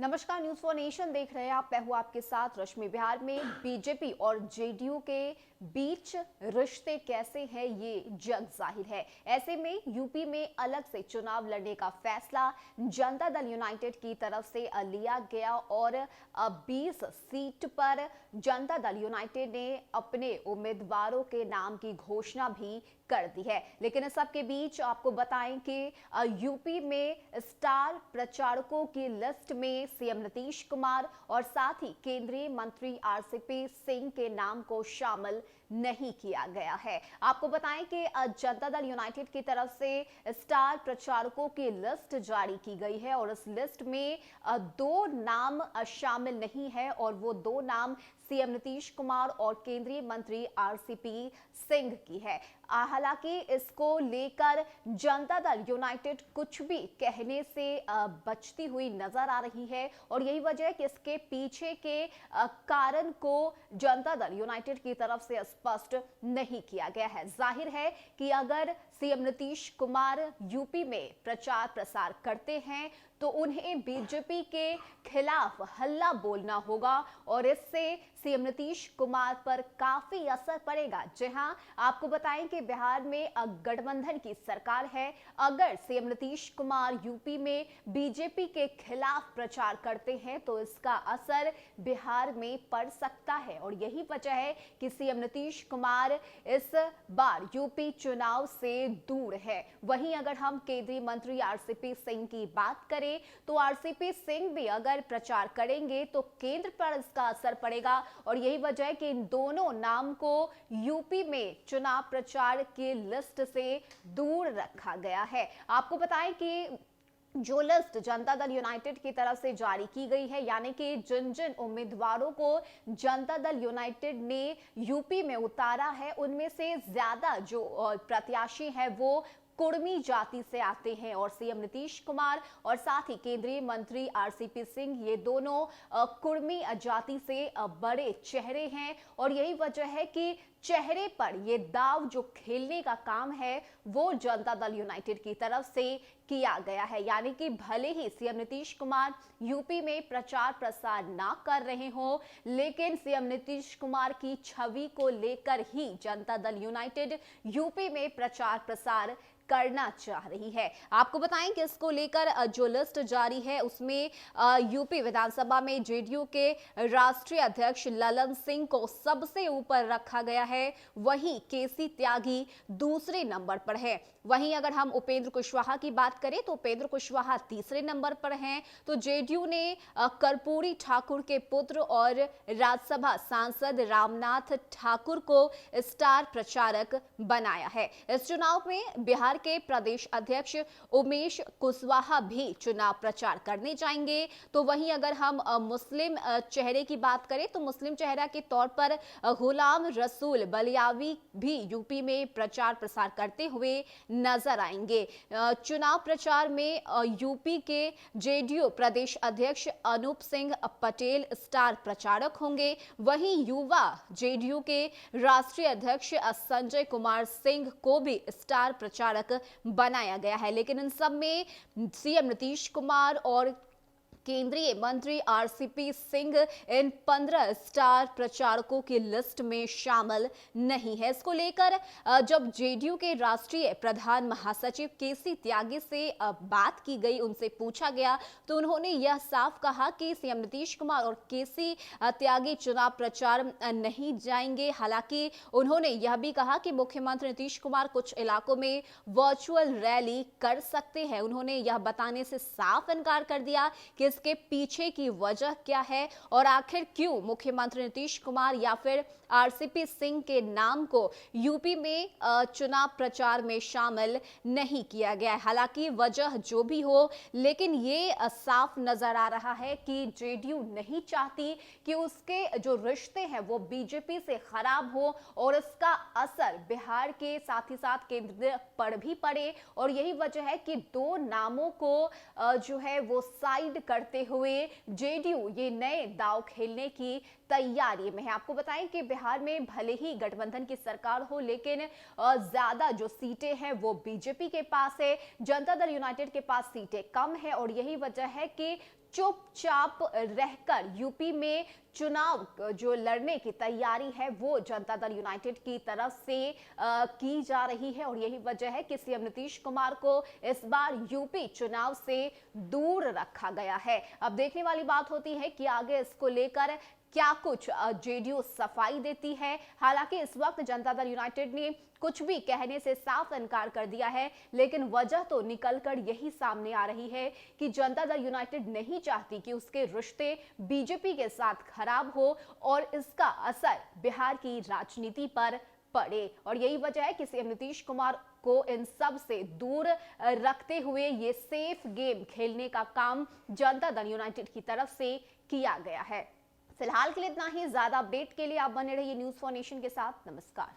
नमस्कार, news for nation देख रहे हैं आप। मैं हूं आपके साथ रश्मि। बिहार में बीजेपी और जेडीयू के बीच रिश्ते कैसे हैं ये जग जाहिर है। ऐसे में यूपी में अलग से चुनाव लड़ने का फैसला जनता दल यूनाइटेड की तरफ से लिया गया और 20 सीट पर जनता दल यूनाइटेड ने अपने उम्मीदवारों के नाम की घोषणा भी कर दी है। लेकिन इस सब के बीच आपको बताएं कि यूपी में स्टार प्रचारकों की लिस्ट में सीएम नीतीश कुमार और साथ ही केंद्रीय मंत्री आरसीपी सिंह के नाम को शामिल नहीं किया गया है। आपको बताएं कि जनता दल यूनाइटेड की तरफ से स्टार प्रचारकों की लिस्ट जारी की गई है और इस लिस्ट में दो नाम शामिल नहीं है और वो दो नाम सीएम नीतीश कुमार और केंद्रीय मंत्री आरसीपी सिंह की है। हालांकि इसको लेकर जनता दल यूनाइटेड कुछ भी कहने से बचती हुई नजर आ रही है और यही वजह है कि इसके पीछे के कारण को जनता दल यूनाइटेड की तरफ से स्पष्ट नहीं किया गया है। जाहिर है कि अगर सीएम नीतीश कुमार यूपी में प्रचार प्रसार करते हैं तो उन्हें बीजेपी के खिलाफ हल्ला बोलना होगा और इससे सीएम नीतीश कुमार पर काफी असर पड़ेगा। जी हां, आपको बताएं कि बिहार में गठबंधन की सरकार है। अगर सीएम नीतीश कुमार यूपी में बीजेपी के खिलाफ प्रचार करते हैं तो इसका असर बिहार में पड़ सकता है और यही वजह है कि सीएम नीतीश कुमार इस बार यूपी चुनाव से दूर है। वहीं अगर हम केंद्रीय मंत्री आरसीपी सिंह की बात करें तो आरसीपी सिंह भी अगर प्रचार करेंगे तो केंद्र पर इसका असर पड़ेगा और यही वजह है कि इन दोनों नाम को यूपी में चुनाव प्रचार की लिस्ट से दूर रखा गया है। आपको बताएं कि जो लिस्ट जनता दल यूनाइटेड की तरफ से जारी की गई है, यानी कि जिन जिन उम्मीदवारों को जनता दल यूनाइटेड ने यूपी में उतारा है, उनमें से ज्यादा जो प्रत्याशी है वो कुर्मी जाति से आते हैं और सीएम नीतीश कुमार और साथ ही केंद्रीय मंत्री आरसीपी सिंह ये दोनों कुर्मी जाति से बड़े चेहरे हैं और यही वजह है कि चेहरे पर ये दाव जो खेलने का काम है वो जनता दल यूनाइटेड की तरफ से किया गया है। यानी कि भले ही सीएम नीतीश कुमार यूपी में प्रचार प्रसार ना कर रहे हो, लेकिन सीएम नीतीश कुमार की छवि को लेकर ही जनता दल यूनाइटेड यूपी में प्रचार प्रसार करना चाह रही है। आपको बताएं कि इसको लेकर जो लिस्ट जारी है उसमें यूपी विधानसभा में जेडीयू के राष्ट्रीय अध्यक्ष ललन सिंह को सबसे ऊपर रखा गया है, वहीं केसी त्यागी दूसरे नंबर पर है। वहीं अगर हम उपेंद्र कुशवाहा की बात करें तो उपेंद्र कुशवाहा तीसरे नंबर पर हैं। तो जेडीयू ने कर्पूरी ठाकुर के पुत्र और राज्यसभा सांसद रामनाथ ठाकुर को स्टार प्रचारक बनाया है। इस चुनाव में बिहार के प्रदेश अध्यक्ष उमेश कुशवाहा भी चुनाव प्रचार करने जाएंगे। तो वहीं अगर हम मुस्लिम चेहरे की बात करें तो मुस्लिम चेहरा के तौर पर गुलाम रसूल बलियावी भी यूपी में प्रचार प्रसार करते हुए नजर आएंगे। चुनाव प्रचार में यूपी के जेडीयू प्रदेश अध्यक्ष अनूप सिंह पटेल स्टार प्रचारक होंगे। वहीं युवा जेडीयू के राष्ट्रीय अध्यक्ष संजय कुमार सिंह को भी स्टार प्रचारक बनाया गया है। लेकिन इन सब में सीएम नीतीश कुमार और केंद्रीय मंत्री आरसीपी सिंह इन 15 स्टार प्रचारकों की लिस्ट में शामिल नहीं है। इसको लेकर जब जेडीयू के राष्ट्रीय प्रधान महासचिव केसी त्यागी से बात की गई, उनसे पूछा गया तो उन्होंने यह साफ कहा कि सीएम नीतीश कुमार और केसी त्यागी चुनाव प्रचार नहीं जाएंगे। हालांकि उन्होंने यह भी कहा कि मुख्यमंत्री नीतीश कुमार कुछ इलाकों में वर्चुअल रैली कर सकते हैं। उन्होंने यह बताने से साफ इनकार कर दिया कि इसके पीछे की वजह क्या है और आखिर क्यों मुख्यमंत्री नीतीश कुमार या फिर आरसीपी सिंह के नाम को यूपी में चुनाव प्रचार में शामिल नहीं किया गया है। हालांकि वजह जो भी हो, लेकिन ये साफ नजर आ रहा है कि जेडीयू नहीं चाहती कि उसके जो रिश्ते हैं वो बीजेपी से खराब हो और इसका असर बिहार के साथ ही साथ केंद्र पर भी पड़े और यही वजह है कि दो नामों को जो है वो साइड करते हुए जेडीयू ये नए दांव खेलने की तैयारी में है। आपको बताएं कि बिहार में भले ही गठबंधन की सरकार हो, लेकिन ज्यादा जो सीटें हैं वो बीजेपी के पास है, जनता दल यूनाइटेड के पास सीटें कम है और यही वजह है कि चुपचाप रहकर यूपी में चुनाव जो लड़ने की तैयारी है वो जनता दल यूनाइटेड की तरफ से की जा रही है और यही वजह है कि सीएम नीतीश कुमार को इस बार यूपी चुनाव से दूर रखा गया है। अब देखने वाली बात होती है कि आगे इसको लेकर क्या कुछ जेडीयू सफाई देती है। हालांकि इस वक्त जनता दल यूनाइटेड ने कुछ भी कहने से साफ इनकार कर दिया है, लेकिन वजह तो निकलकर यही सामने आ रही है कि जनता दल यूनाइटेड नहीं चाहती कि उसके रिश्ते बीजेपी के साथ खराब हो और इसका असर बिहार की राजनीति पर पड़े। और यही वजह है कि सीएम नीतीश कुमार को इन सब से दूर रखते हुए ये सेफ गेम खेलने का काम जनता दल यूनाइटेड की तरफ से किया गया है। फिलहाल के लिए इतना ही। ज्यादा अपडेट के लिए आप बने रहिए न्यूज़ फॉर नेशन के साथ। नमस्कार।